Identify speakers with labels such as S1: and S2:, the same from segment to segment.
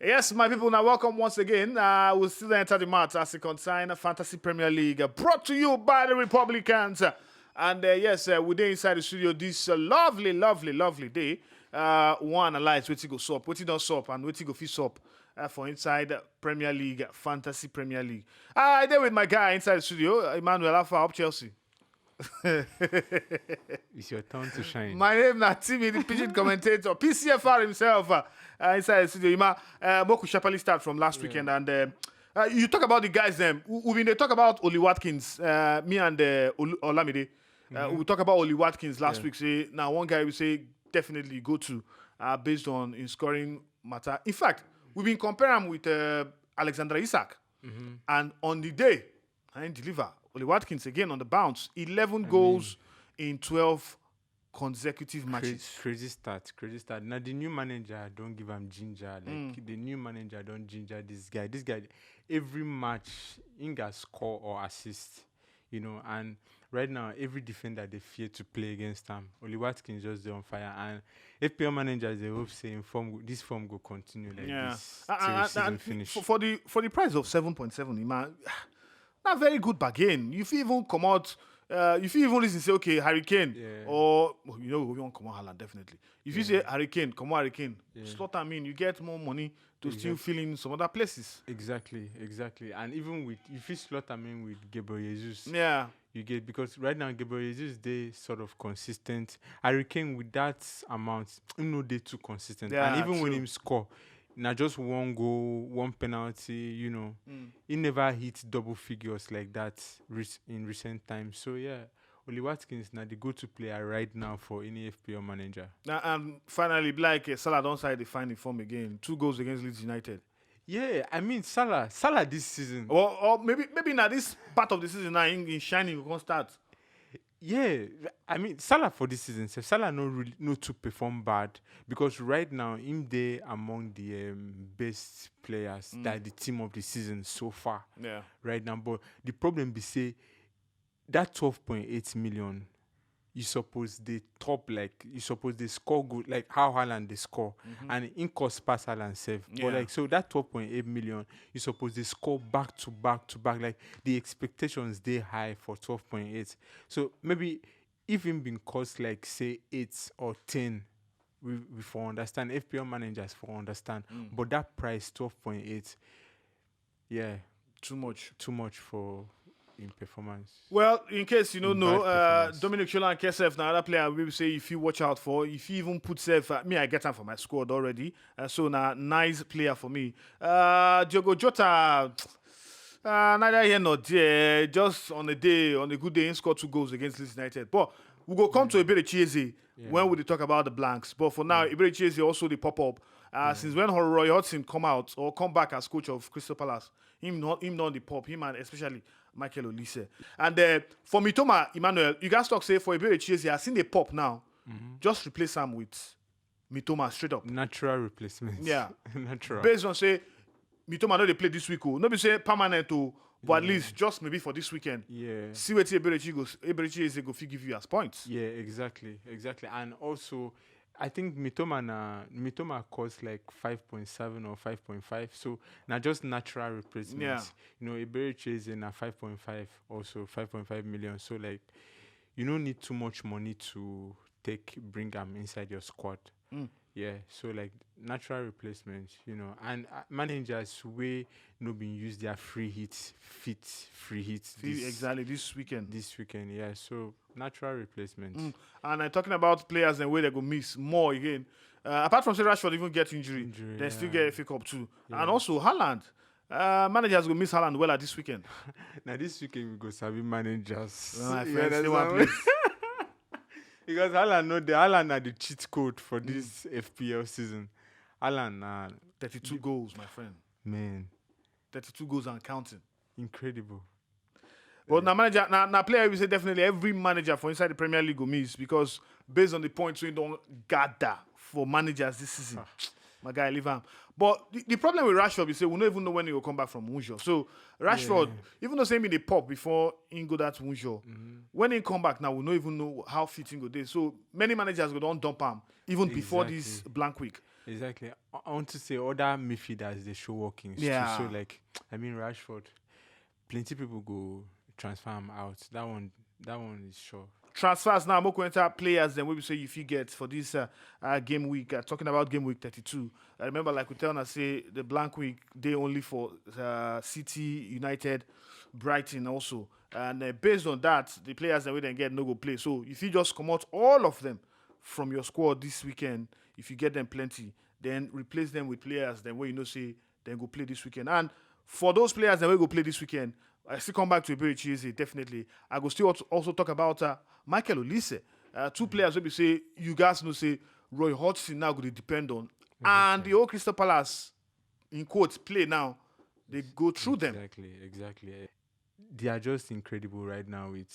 S1: Yes, my people, now welcome once again. We'll still enter the match as a consign Fantasy Premier League, brought to you by the Republicans. And yes, we're there inside the studio this lovely day. One analyze what you go sup, what you don't sup, and what you go fish up for inside Premier League, Fantasy Premier League. I there with my guy inside the studio, Emmanuel Alpha up Chelsea.
S2: It's your turn to shine.
S1: My name is TIMI, the pigeon commentator, PCFR himself, inside the studio. Moku Shapali start from last weekend, and you talk about the guys. We talk about Oli Watkins, me and Olamide. We talk about Oli Watkins last week. Say now one guy we say definitely go to based on in scoring matter. In fact, we've been comparing him with Alexander Isak, and on the day I didn't deliver. Oli Watkins again on the bounce. 11 goals in 12 consecutive matches.
S2: Crazy start. Now the new manager don't give him ginger. The new manager don't ginger this guy. This guy, every match, he got score or assist. And right now, every defender they fear to play against him. Oli Watkins just on fire. And FPL Managers, they hope saying this form will continue like this till the season finish.
S1: For the price of 7.7, man. Not very good bargain. You feel even come out. You feel even listen say okay Harry Kane or we won't come on Haaland definitely. If you say Harry Kane, come on Harry Kane. Slot him in, you get more money to still fill in some other places.
S2: Exactly. And even with if you slot him in with Gabriel Jesus, you get because right now Gabriel Jesus they sort of consistent. Harry Kane with that amount, they too consistent. And even when him score. Now just one goal, one penalty, he never hit double figures like that in recent times. So Oli Watkins now the go-to player right now for any FPL manager.
S1: Now and finally, like Salah don't side the finding form again. 2 goals against Leeds United.
S2: Yeah, I mean Salah this season.
S1: Or maybe now this part of the season now in shining we can start.
S2: Yeah, I mean Salah for this season. Salah no to perform bad because right now him there among the best players that the team of the season so far.
S1: Yeah.
S2: Right now, but the problem be say that 12.8 million. You suppose they top you suppose they score good like how Haaland they score and in cost pass Haaland save. But so that 12.8 million you suppose they score back to back like the expectations they high for 12.8. So maybe if him been cost like say 8 or 10 we for understand FPL managers for understand. But that price 12.8 too much for in performance.
S1: Well, in case you don't know, Dominic Shola and KSF, now another player we will say if you watch out for, if you even put self, I get him for my squad already. So now nice player for me. Diogo Jota, neither here nor there. Just on a good day, he scored 2 goals against Leeds United. But we go come to Eberechieze when we talk about the blanks. But for now, Eberechieze also the pop up. Since when Roy Hodgson come back as coach of Crystal Palace, him not the pop, him and especially Michael Olise. And for Mitoma, Emmanuel, you guys talk say for Eberechieze, I seen the pop now. Just replace him with Mitoma straight up.
S2: Natural replacement.
S1: Yeah.
S2: Natural.
S1: Based on say Mitoma no they play this week. No be say permanent but at least just maybe for this weekend.
S2: Yeah.
S1: See what Eberechieze go give you as points.
S2: Yeah, exactly. And also I think Mitoma costs like 5.7 or 5.5. So now just natural replacements. Eberechieze is na 5.5 also 5.5 million. So like you don't need too much money to bring them inside your squad. Yeah, so like natural replacements, and managers way no been use their free hits.
S1: Exactly this weekend.
S2: Yeah. So natural replacements.
S1: And talking about players and where they go miss more again. Apart from say Rashford even get injury they still get a FA Cup too. Yeah. And also Haaland. Managers go miss Haaland well at this weekend.
S2: Now this weekend we go Sabi managers.
S1: My friends,
S2: because Haaland are the cheat code for this FPL season. Haaland
S1: 32 goals, my friend.
S2: Man.
S1: 32 goals and counting.
S2: Incredible.
S1: But now player we say definitely every manager for inside the Premier League will miss because based on the points we don't gather for managers this season. My guy leave him. But the problem with Rashford is say we don't even know when he will come back from Noujaim. So Rashford, even though saying in the pop before he go that Noujaim, when he come back now we don't even know how fit he go there. So many managers go don't dump him even before this blank week.
S2: Exactly. I want to say other midfielders they show workings
S1: Yeah.
S2: too. So like, I mean Rashford, plenty people go transfer him out. That one is sure.
S1: Transfers now, more enter players than what we say if you get for this game week. Talking about game week 32. I remember, like we tell us, say the blank week they only for City, United, Brighton also, and based on that, the players that we then get no go play. So if you just come out all of them from your squad this weekend, if you get them plenty, then replace them with players then where you know say then go play this weekend. And for those players that will go play this weekend, I still come back to Iberi Chieze, definitely. I go still also talk about Michael Olise. Two players will be say, you guys know say Roy Hodgson now going to depend on. And the old Crystal Palace, in quotes, play now. They go through them.
S2: Exactly. They are just incredible right now with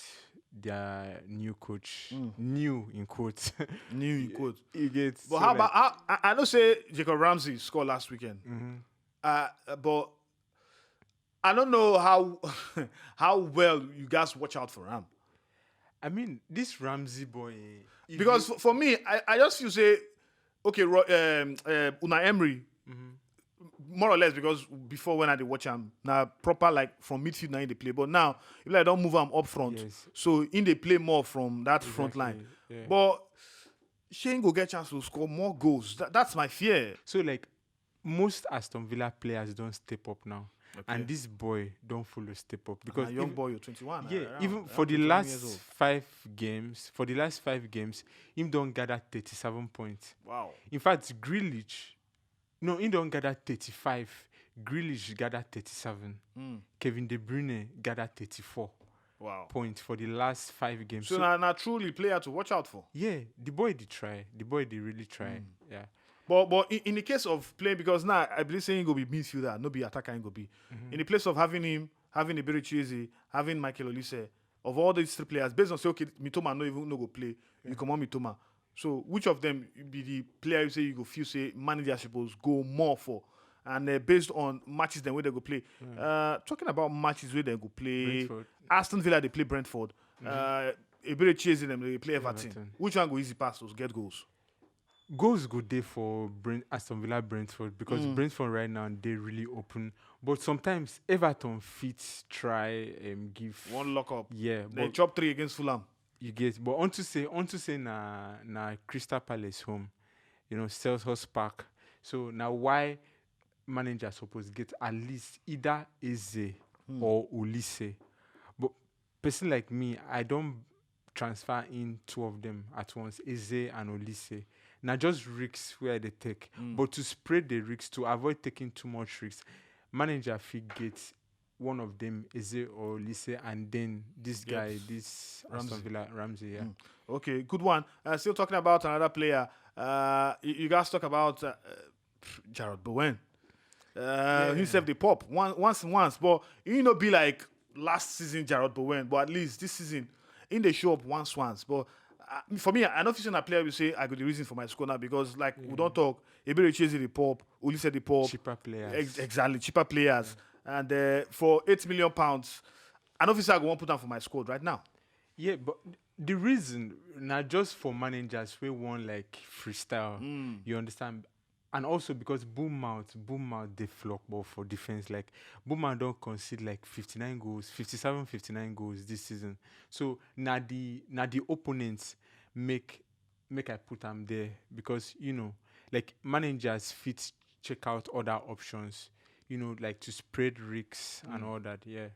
S2: their new coach. New in quotes.
S1: New in quotes.
S2: You get.
S1: But how about, I know say Jacob Ramsey scored last weekend. But I don't know how how well you guys watch out for him.
S2: I mean, this Ramsey boy.
S1: Because for me, I just feel say, okay, Unai Emery, more or less, because before when I did watch him, now proper like from midfield now in the play, but now if I don't move him up front, so in the play more from that front line.
S2: Yeah.
S1: But Shane go get chance to score more goals. That's my fear.
S2: So like most Aston Villa players don't step up now. And this boy don't follow step up because
S1: a young boy, you're 21.
S2: Yeah, even for the last 5 games, him don't gather 37 points.
S1: Wow.
S2: In fact, Grealish, no, he don't gather 35. Grealish gather 37. Kevin De Bruyne gather 34.
S1: Wow.
S2: Points for the last 5 games.
S1: So now truly player to watch out for.
S2: Yeah, the boy did try. The boy did really try. Yeah.
S1: But in the case of playing, because now I believe saying go be midfielder, no be attacker, go be. In the place of having him, having Iberi Chieze, having Michael Olise, of all these 3 players, based on say okay, Mitoma no go play, you come on Mitoma. So which of them be the player you say you go feel say manager supposed go more for? And based on matches then where they go play. Talking about matches where they go play,
S2: Brentford.
S1: Aston Villa they play Brentford. Iberi Chieze them they play Everton. Which one go easy pass those get goals?
S2: Goals good day for Aston Villa Brentford because Brentford right now they really open. But sometimes Everton fits try give
S1: one lock up.
S2: Yeah,
S1: they chop 3 against Fulham.
S2: You get, but on to say na Crystal Palace home, you know, Selhurst Park. So now why manager supposed get at least either Eze or Olise. But person like me, I don't transfer in 2 of them at once, Eze and Olise. Now just risks where they take, but to spread the risks to avoid taking too much risks, manager get one of them, Eze or Olise, and then this guy, this Aston Villa Ramsey. Yeah.
S1: Okay, good one. Still talking about another player. You guys talk about Jarrod Bowen. Himself the pop once, but you know be like last season Jarrod Bowen, but at least this season in the show up once. But for me, I know if a player will say I got the reason for my score now because like we don't talk. Iberi Chieze the pop, Olise the pop,
S2: Cheaper players.
S1: Exactly, cheaper players, and for £8 million, I know if I go one put down for my squad right now.
S2: Yeah, but the reason not just for managers we want like freestyle, you understand. And also because Bournemouth they flock ball for defense. Like Bournemouth don't concede like 59 goals, 59 goals this season. So now the opponents make I put them there because you know like managers fit check out other options, you know, like to spread risks and all that. Yeah.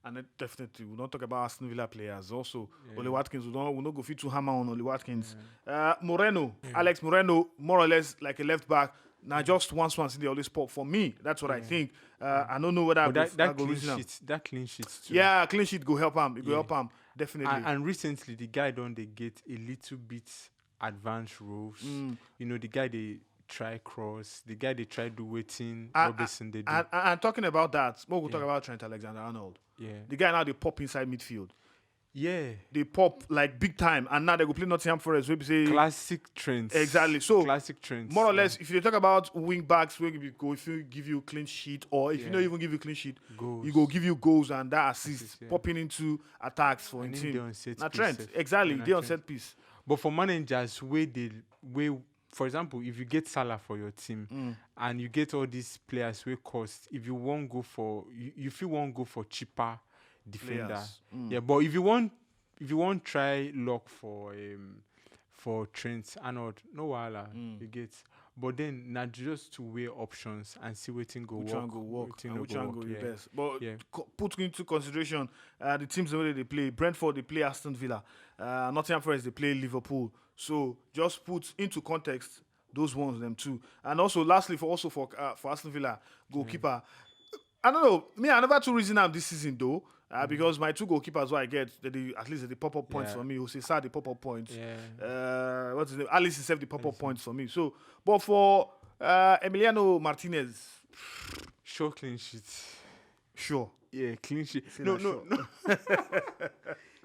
S1: And then definitely, we don't talk about Aston Villa players. Also, Oli Watkins, we don't go fit to hammer on Oli Watkins. Moreno, Alex Moreno, more or less like a left back. Now just once in the only spot for me. That's what I think. I don't know whether
S2: that clean sheet too.
S1: Yeah, clean sheet go help him. It go help him definitely.
S2: And recently, the guy don't they get a little bit advanced roles. You know, the guy they try cross, the guy they try do waiting. Robertson they do.
S1: And talking about that, we'll talk about Trent Alexander-Arnold. Yeah, the guy now they pop inside midfield.
S2: Yeah,
S1: they pop like big time, and now they go play Nottingham Forest. We say
S2: classic trends.
S1: Exactly. So
S2: classic trends.
S1: More or less, if you talk about wing backs, where if you give you clean sheet, or if you don't even give you clean sheet, you go give you goals and that assist popping into attacks for a team. Now Trent, exactly, they on set piece.
S2: But for managers, where for example, if you get Salah for your team and you get all these players who cost, if you won't go for if you won't go for cheaper defender,
S1: Players.
S2: yeah. But if you want try luck for Trent Arnold, no wahala, you get. But then now just to weigh options and see which go
S1: Which
S2: work,
S1: one go work and which
S2: go
S1: one
S2: work,
S1: go be
S2: yeah.
S1: best. But
S2: Yeah.
S1: put into consideration the teams where they play. Brentford, they play Aston Villa. Nottingham Forest, they play Liverpool. So just put into context those ones, them too. And also, lastly, for Aston Villa, goalkeeper. I don't know. Me, I never too reason am this season though. Because my two goalkeepers, what I get, at least they pop up points
S2: Yeah.
S1: for me. Jose Sa, the pop up points.
S2: Yeah.
S1: What's his name? Alice himself, the pop up points for me. So, but for Emiliano Martinez,
S2: Sure clean sheet.
S1: sure.
S2: Yeah, clean sheet.
S1: Say
S2: No,
S1: na
S2: no,
S1: sure.
S2: no.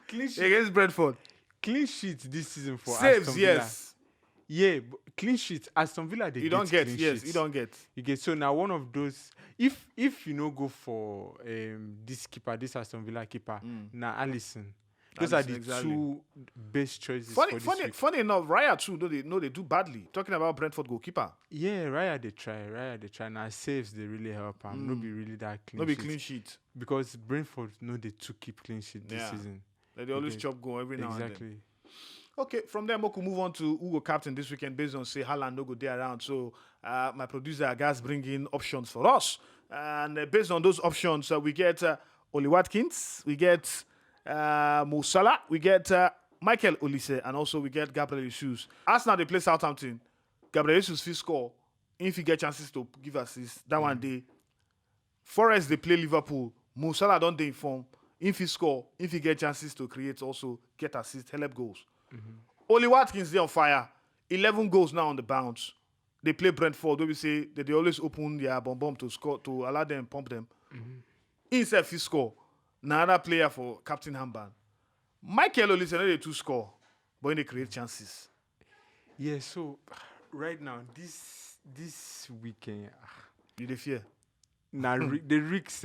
S2: Clean sheet.
S1: Against Brentford.
S2: Clean sheet this season for
S1: Saves,
S2: Aston Villa.
S1: yes.
S2: Yeah, but clean sheet. Aston Villa, they
S1: You don't get,
S2: clean
S1: yes,
S2: sheets.
S1: you don't get.
S2: You get. So now one of those. If you know go for this keeper, this Aston Villa keeper, now Alisson. Those are
S1: Alisson,
S2: the
S1: exactly.
S2: two best choices for this week.
S1: Funny enough, Raya too, they do badly. Talking about Brentford goalkeeper.
S2: Yeah, Raya they try. Now saves they really help him. No be really that clean
S1: No be
S2: sheet.
S1: clean sheet.
S2: Because Brentford know they to keep clean sheet this
S1: Yeah.
S2: season.
S1: They always
S2: Okay.
S1: chop goal every now and then.
S2: Exactly.
S1: Okay, from there, Moku move on to who go captain this weekend based on say Haaland no go there around. So my producer guys bring in options for us, and based on those options, we get Oli Watkins, we get Mo Salah, we get Michael Olise, and also we get Gabriel Jesus. Arsenal they play Southampton. Gabriel Jesus fit score if he get chances to give assists. That one day. Forest they play Liverpool. Mo Salah don't they inform. If he score, if he get chances to create, also get assists, help goals. Oli Watkins they on fire. 11 goals now on the bounce. They play Brentford. Where we say that they always open their bomb to score to allow them pump them. Inside he score. Now another player for captain handband. Michael Olise they two score, but they create chances.
S2: Yeah. So right now this weekend.
S1: You dey fear.
S2: Now the risks.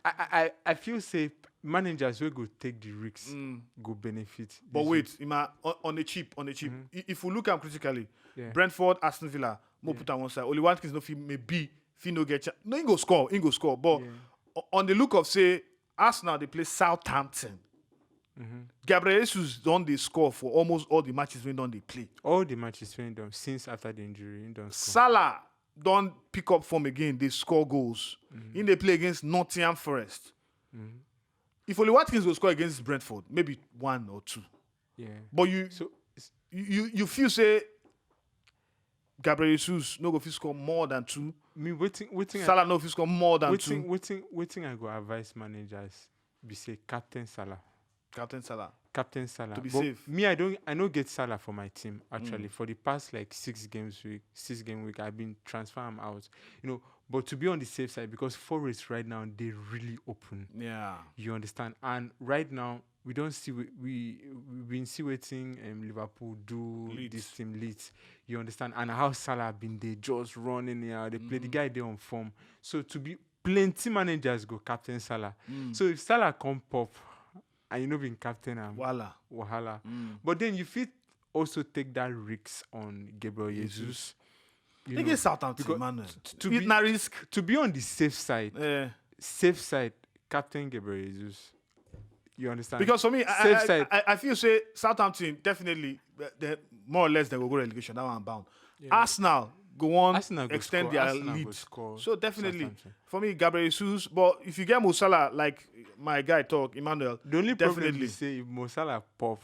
S2: I feel say managers will go take the risks, go benefit.
S1: But
S2: this
S1: wait, Ima, on the cheap. If we look at critically,
S2: Yeah.
S1: Brentford, Aston Villa, more put on one side. Oli Watkins no fit maybe fit no get chance. No, he go score. But on the look of say Arsenal, they play Southampton. Gabriel Jesus don't they score for almost all the matches when don't they play.
S2: All the matches when done since after the injury, he don't score.
S1: Salah don't pick up form again. They score goals. In they play against Nottingham Forest. If Oli Watkins will score against Brentford, maybe 1 or 2.
S2: Yeah.
S1: But you
S2: So
S1: you feel say Gabriel Jesus no go fit score more than 2.
S2: me waiting.
S1: Salah no fit score more than 2.
S2: Waiting. I go advise managers. Be say Captain Salah.
S1: Captain Salah.
S2: To
S1: be
S2: but
S1: safe.
S2: Me, I don't get Salah for my team actually. For the past like 6 game week, I've been transferring out. But to be on the safe side because Forest right now they really open.
S1: Yeah.
S2: You understand? And right now we don't see we've been see waiting Liverpool do
S1: Leeds.
S2: this team Leeds. You understand? And how Salah been they just running here. They play the guy they on form. So to be plenty managers go captain Salah. So if Salah come pop and you know being captain wahala. But then you fit also take that risk on Gabriel Jesus.
S1: Against Southampton,
S2: because
S1: man.
S2: to
S1: It's
S2: be-
S1: not risk.
S2: To be on the safe side, captain Gabriel Jesus. You understand?
S1: Because for me,
S2: Safe side.
S1: I feel say Southampton definitely they more or less they will go relegation. That one bound. Arsenal go on
S2: Arsenal go
S1: extend
S2: score.
S1: their
S2: Arsenal go
S1: lead.
S2: score
S1: So definitely
S2: Southampton.
S1: for me, Gabriel Jesus. But if you get Mo Salah, like my guy talk, Emmanuel,
S2: The only problem
S1: definitely.
S2: is say if Mo Salah pop,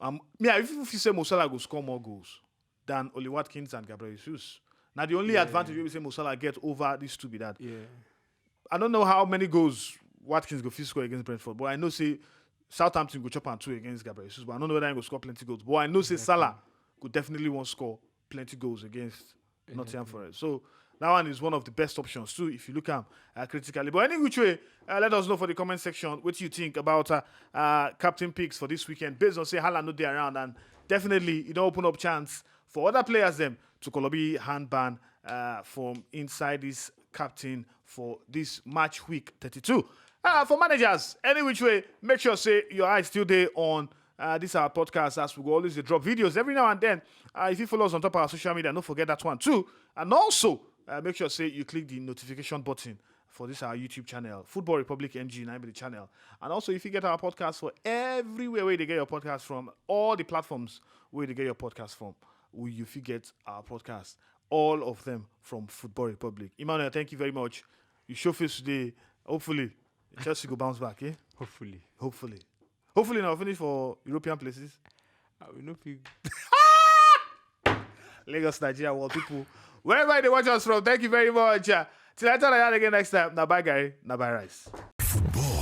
S1: If you say Mo Salah go score more goals than Oli Watkins and Gabriel Jesus. Now the only advantage we say Mo Salah get over these two be that
S2: yeah.
S1: I don't know how many goals Watkins go fit score against Brentford, but I know say Southampton go chop and 2 against Gabriel Jesus. But I don't know whether he go score plenty goals. But I know say Salah could definitely want score plenty goals against Nottingham Forest. So that one is one of the best options too if you look at critically. But any which way, let us know for the comment section what you think about captain picks for this weekend based on say Haaland not there around, and definitely it don't open up chance for other players them to Kolobi handband from inside this captain for this match week 32. For managers, any which way, make sure say your eyes still there on This is our podcast as we go always drop videos every now and then. If you follow us on top of our social media, don't forget that one too. And also, make sure say you click the notification button for this our YouTube channel, Football Republic NG, the channel. And also, if you get our podcast for everywhere where you get your podcast from, all the platforms where you get your podcast from, you get our podcast, all of them from Football Republic. Emmanuel, thank you very much. You show face today. Hopefully, Chelsea go bounce back, eh? Hopefully now finish for European places.
S2: We know people.
S1: Lagos, Nigeria, world people. Wherever they watch us from, thank you very much. Till I tell you again next time. Now bye, Gary. Now bye, Rice.
S3: Football.